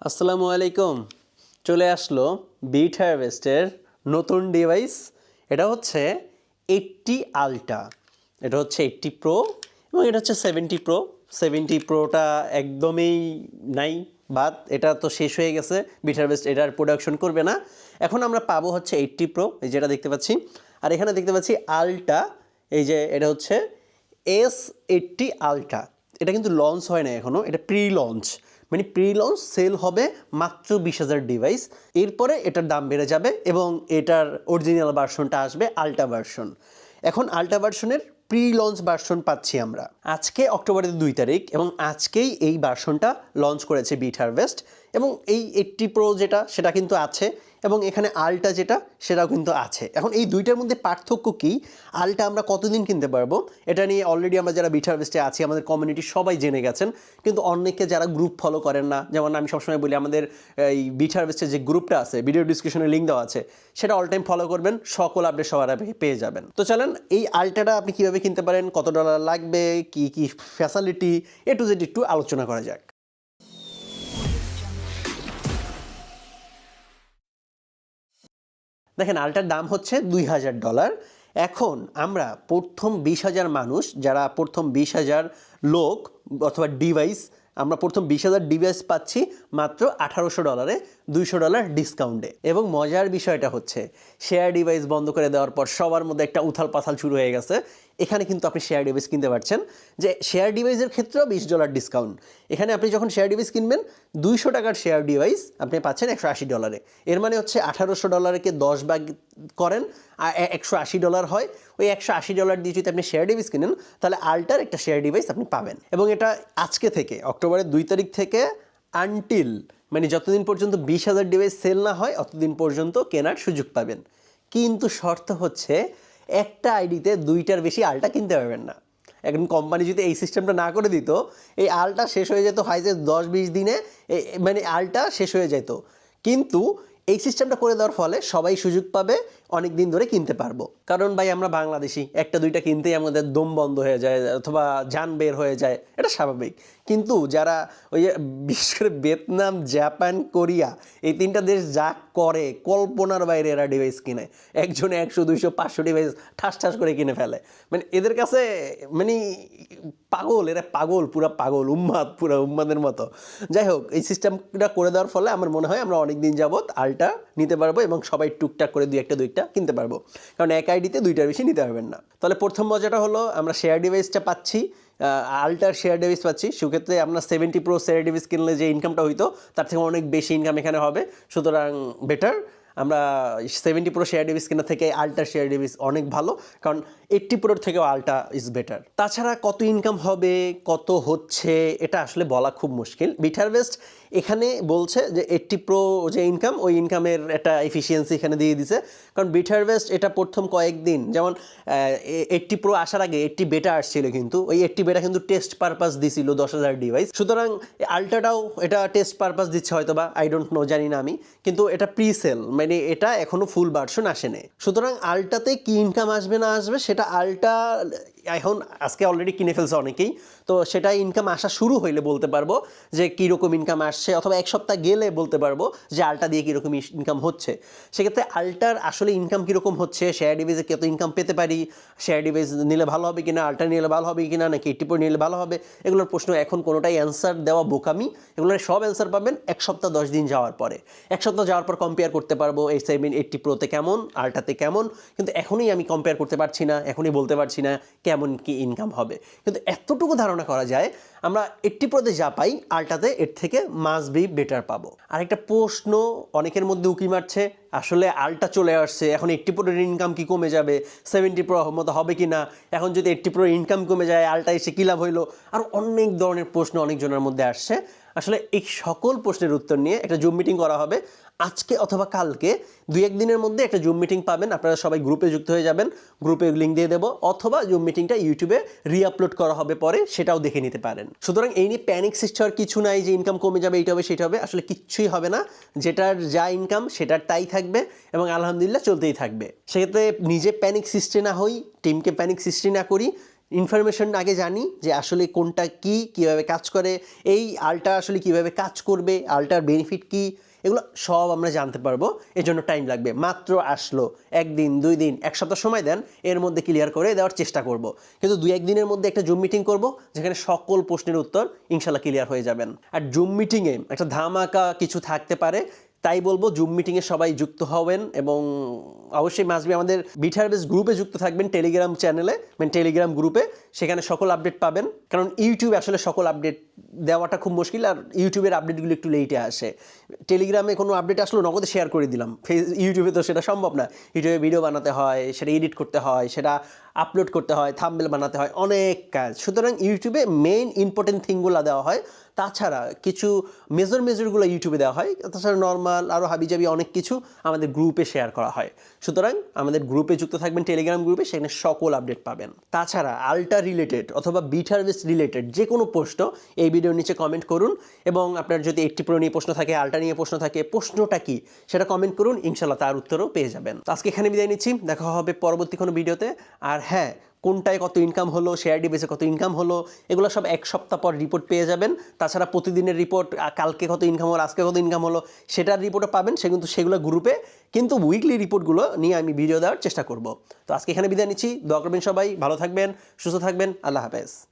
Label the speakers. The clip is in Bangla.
Speaker 1: আসসালামু আলাইকুম। চলে আসলো বিট হারভেস্টের নতুন ডিভাইস। এটা হচ্ছে 80 আলট্রা, এটা হচ্ছে 80 প্রো এবং এটা হচ্ছে 70 প্রো। 70 প্রোটা একদমই নাই, বাদ, এটা তো শেষ হয়ে গেছে। বিট হারভেস্ট এটার প্রোডাকশন করবে না। এখন আমরা পাবো হচ্ছে 80 প্রো, এই যেটা দেখতে পাচ্ছি। আর এখানে দেখতে পাচ্ছি আলট্রা, এই যে এটা হচ্ছে S80 আলট্রা। এটা কিন্তু লঞ্চ হয় না এখনও, এটা প্রি লঞ্চ, মানে প্রি লঞ্চ সেল হবে মাত্র 20,000 ডিভাইস। এরপরে এটার দাম বেড়ে যাবে এবং এটার অরিজিনাল ভার্সনটা আসবে আলট্রা ভার্সন। এখন আলট্রা ভার্সনের প্রি লঞ্চ ভার্সন পাচ্ছি আমরা। আজকে অক্টোবরের 2 তারিখ এবং আজকেই এই ভার্সনটা লঞ্চ করেছে বিট হারভেস্ট। এবং এই 80 প্রো যেটা সেটা কিন্তু আছে এবং এখানে আলট্রা যেটা সেটাও কিন্তু আছে। এখন এই দুইটার মধ্যে পার্থক্য কী, আলট্রা আমরা কতদিন কিনতে পারবো, এটা নিয়ে অলরেডি আমরা যারা বিট হারভেস্টে আছি আমাদের কমিউনিটি সবাই জেনে গেছেন। কিন্তু অনেকে যারা গ্রুপ ফলো করেন না, যেমন আমি সবসময় বলি আমাদের এই বিট হারভেস্টের যে গ্রুপটা আছে, ভিডিও ডিসক্রিপশনে লিঙ্ক দেওয়া আছে, সেটা অল টাইম ফলো করবেন, সকল আপডেট সবার আগে পেয়ে যাবেন। তো চলেন এই আলট্রাটা আপনি কীভাবে কিনতে পারেন, কত ডলার লাগবে, কি কি ফ্যাসিলিটি, এ টু জেড একটু আলোচনা করা যাক। দেখেন, আলট্রার দাম হচ্ছে $2,000। এখন আমরা প্রথম 20,000 মানুষ, যারা প্রথম 20,000 লোক অথবা ডিভাইস, আমরা প্রথম 20,000 ডিভাইস পাচ্ছি মাত্র $1,800, $200 ডিসকাউন্টে। এবং মজার বিষয়টা হচ্ছে শেয়ার ডিভাইস বন্ধ করে দেওয়ার পর সবার মধ্যে একটা উথাল পাথাল শুরু হয়ে গেছে। এখানে কিন্তু আপনি শেয়ার ডিভাইস কিনতে পারছেন, যে শেয়ার ডিভাইসের ক্ষেত্রেও $20 ডিসকাউন্ট। এখানে আপনি যখন শেয়ার ডিভাইস কিনবেন 200 টাকার শেয়ার ডিভাইস আপনি পাচ্ছেন $180। এর মানে হচ্ছে $1,800কে 10 ভাগ করেন আর $180 হয়। ওই $180 দিয়ে যদি আপনি শেয়ার ডিভাইস কিনেন তাহলে আলট্রার একটা শেয়ার ডিভাইস আপনি পাবেন। এবং এটা আজকে থেকে অক্টোবরের 2 তারিখ থেকে আনটিল, মানে যতদিন পর্যন্ত 20,000 ডিভাইস সেল না হয় অতদিন পর্যন্ত কেনার সুযোগ পাবেন। কিন্তু শর্ত হচ্ছে একটা আইডিতে 2টার বেশি আলট্রা কিনতে পারবেন না। এখন কোম্পানি যদি এই সিস্টেমটা না করে দিত, এই আলট্রা শেষ হয়ে যেত হাইজে 10-20 দিনে, মানে আলট্রা শেষ হয়ে যেত। কিন্তু এই সিস্টেমটা করে দেওয়ার ফলে সবাই সুযোগ পাবে, অনেক দিন ধরে কিনতে পারবো। কারণ ভাই আমরা বাংলাদেশি, একটা দুইটা কিনতেই আমাদের দম বন্ধ হয়ে যায় অথবা জান বের হয়ে যায়, এটা স্বাভাবিক। কিন্তু যারা ওই বিশেষ করে ভিয়েতনাম, জাপান, কোরিয়া, এই 3টা দেশ যা করে কল্পনার বাইরে এরা ডিভাইস কিনে। একজনে 100, 200, 500 ডিভাইস ঠাস ঠাস করে কিনে ফেলে। মানে এদের কাছে মানে পাগল, এরা পাগল, পুরা পাগল, উম্মাদ, পুরা উম্মাদের মতো। যাই হোক, এই সিস্টেমটা করে দেওয়ার ফলে আমার মনে হয় আমরা অনেক দিন যাবৎ আলট্রা নিতে পারবো এবং সবাই টুকটাক করে দুইটা কিনতে পারবো। কারণ এক আইডিতে 2টার বেশি নিতে পারবেন না। তাহলে প্রথম মজাটা হলো আমরা শেয়ার ডিভাইসটা পাচ্ছি, আলট্রার শেয়ার ডিভাইস পাচ্ছি। সেক্ষেত্রে আপনার 70 প্রো শেয়ার ডিভাইস কিনলে যে ইনকামটা হইতো তার থেকে অনেক বেশি ইনকাম এখানে হবে। সুতরাং বেটার আমরা 70 প্রো শেয়ার ডিভাইস কেনার থেকে আলট্রা শেয়ার ডিভাইস অনেক ভালো, কারণ 80 প্রোর থেকেও আলট্রা ইজ বেটার। তাছাড়া কত ইনকাম হবে, কত হচ্ছে, এটা আসলে বলা খুব মুশকিল। বিট হারভেস্ট এখানে বলছে যে 80 প্রো যে ইনকাম, ওই ইনকামের একটা এফিসিয়েন্সি এখানে দিয়ে দিছে। কারণ বিট হারভেস্ট এটা প্রথম কয়েকদিন, যেমন 80 প্রো আসার আগে 80 বেটা আসছিল, কিন্তু ওই 80 বেটা কিন্তু টেস্ট পারপাস দিছিল 10,000 ডিভাইস। সুতরাং আলট্রাটাও এটা টেস্ট পারপাস দিচ্ছে হয়তো বা, আই ডোন্ট নো, জানি না আমি। কিন্তু এটা প্রি সেল, মানে এটা এখনো ফুল ভার্সন আসেনি। সুতরাং আলট্রাতে কি ইনকাম আসবে না আসবে সেটা আলট্রা এখন আজকে অলরেডি কিনে ফেলছে অনেকেই, তো সেটা ইনকাম আসা শুরু হইলে বলতে পারবো যে কীরকম ইনকাম আসছে, অথবা এক সপ্তাহ গেলে বলতে পারবো যে আলট্রা দিয়ে কীরকম ইনকাম হচ্ছে। সেক্ষেত্রে আলট্রার আসলে ইনকাম কীরকম হচ্ছে, শেয়ার ডিভাইসে কত ইনকাম পেতে পারি, শেয়ার ডিভাইস নিলে ভালো হবে কিনা, আলট্রা নিলে ভালো হবে কিনা, নাকি 80 প্রো নিলে ভালো হবে, এগুলোর প্রশ্ন এখন কোনোটাই অ্যান্সার দেওয়া বোকামি। এগুলোর সব অ্যান্সার পাবেন 1 সপ্তাহ 10 দিন যাওয়ার পরে। 1 সপ্তাহ যাওয়ার পর কম্পেয়ার করতে পারবো এই 80 প্রোতে কেমন, আলট্রাতে কেমন। কিন্তু এখনই আমি কম্পেয়ার করতে পারছি না, এখনই বলতে পারছি না কেমন কি ইনকাম হবে। কিন্তু এতটুকু ধারণা করা যায় আমরা 80 প্রোতে যা পাই আলট্রাতে এর থেকে মাস্ট বি বেটার পাবো। আরেকটা প্রশ্ন অনেকের মধ্যে উকি মারছে, আসলে আলট্রা চলে আসছে, এখন 80 প্রোর ইনকাম কি কমে যাবে, 70 প্রো মতো হবে কি না, এখন যদি 80 প্রোর ইনকাম কমে যায় আলট্রা এসে কী লাভ হইলো, আর অনেক ধরনের প্রশ্ন অনেকজনের মধ্যে আসছে। আসলে এই সকল প্রশ্নের উত্তর নিয়ে একটা জুম মিটিং করা হবে আজকে অথবা কালকে, 2-1 দিনের মধ্যে একটা জুম মিটিং পাবেন। আপনারা সবাই গ্রুপে যুক্ত হয়ে যাবেন, গ্রুপে লিঙ্ক দিয়ে দেবো, অথবা জুম মিটিংটা ইউটিউবে রিআপলোড করা হবে পরে, সেটাও দেখে নিতে পারেন। সুতরাং এই নিয়ে প্যানিক সৃষ্টি হওয়ার কিছু নাই যে ইনকাম কমে যাবে, এইটা হবে সেটা হবে, আসলে কিচ্ছুই হবে না। যেটার যা ইনকাম সেটার তাই থাকবে এবং আলহামদুলিল্লাহ চলতেই থাকবে। সেক্ষেত্রে নিজে প্যানিক সৃষ্টি না হই, টিমকে প্যানিক সৃষ্টি না করি, ইনফরমেশন আগে জানি যে আসলে কোনটা কি কিভাবে কাজ করে, এই আলটা আসলে কিভাবে কাজ করবে, আলটার বেনিফিট কি, এগুলো সব আমরা জানতে পারবো। এর জন্য টাইম লাগবে। মাত্র আসলো, 1 দিন 2 দিন 1 সপ্তাহ সময় দেন, এর মধ্যে ক্লিয়ার করে দেওয়ার চেষ্টা করব। কিন্তু 2-1 দিনের মধ্যে একটা জুম মিটিং করব, যেখানে সকল প্রশ্নের উত্তর ইনশাল্লাহ ক্লিয়ার হয়ে যাবেন। আর জুম মিটিংয়ে একটা ধামাকা কিছু থাকতে পারে, তাই বলবো জুম মিটিংয়ে সবাই যুক্ত হবেন এবং অবশ্যই মাসবি আমাদের বিটহারভেস্ট গ্রুপে যুক্ত থাকবেন, টেলিগ্রাম চ্যানেলে, মানে টেলিগ্রাম গ্রুপে। সেখানে সকল আপডেট পাবেন, কারণ ইউটিউবে আসলে সকল আপডেট দেওয়াটা খুব মুশকিল, আর ইউটিউবের আপডেটগুলো একটু লেটে আসে। টেলিগ্রামে কোনো আপডেট আসলো নগদে শেয়ার করে দিলাম, ইউটিউবে তো সেটা সম্ভব না। ইউটিউবে ভিডিও বানাতে হয়, সেটা এডিট করতে হয়, সেটা আপলোড করতে হয়, থাম্বনেল বানাতে হয়, অনেক কাজ। সুতরাং ইউটিউবে মেইন ইম্পর্টেন্ট থিংগুলো দেওয়া হয়, তাছাড়া কিছু মেজরগুলো ইউটিউবে দেওয়া হয়, তাছাড়া নর্মাল আরও হাবিজাবি অনেক কিছু আমাদের গ্রুপে শেয়ার করা হয়। সুতরাং আমাদের গ্রুপে যুক্ত থাকবেন, টেলিগ্রাম গ্রুপে, সেখানে সকল আপডেট পাবেন। তাছাড়া আলটা রিলেটেড অথবা বিটহারভেস্ট রিলেটেড যে কোনো প্রশ্ন এই ভিডিওর নিচে কমেন্ট করুন, এবং আপনার যদি 80 Pro নিয়ে প্রশ্ন থাকে, আলটা নিয়ে প্রশ্ন থাকে, প্রশ্নটা কি সেটা কমেন্ট করুন, ইনশাল্লাহ তার উত্তরও পেয়ে যাবেন। তো আজকে এখানে বিদায় নিচ্ছি, দেখা হবে পরবর্তী কোনো ভিডিওতে। আর হ্যাঁ, কোনটায় কত ইনকাম হলো, শেয়ার ডিবেসে কত ইনকাম হলো, এগুলো সব 1 সপ্তাহ পর রিপোর্ট পেয়ে যাবেন। তাছাড়া প্রতিদিনের রিপোর্ট, কালকে কত ইনকাম হলো, আজকে কত ইনকাম হলো, সেটার রিপোর্টও পাবেন। সেগুলো গ্রুপে, কিন্তু উইকলি রিপোর্টগুলো নিয়ে আমি ভিডিও দেওয়ার চেষ্টা করব। তো আজকে এখানে বিদায় নিচ্ছি, দোয়া করবেন সবাই, ভালো থাকবেন, সুস্থ থাকবেন, আল্লাহ হাফেজ।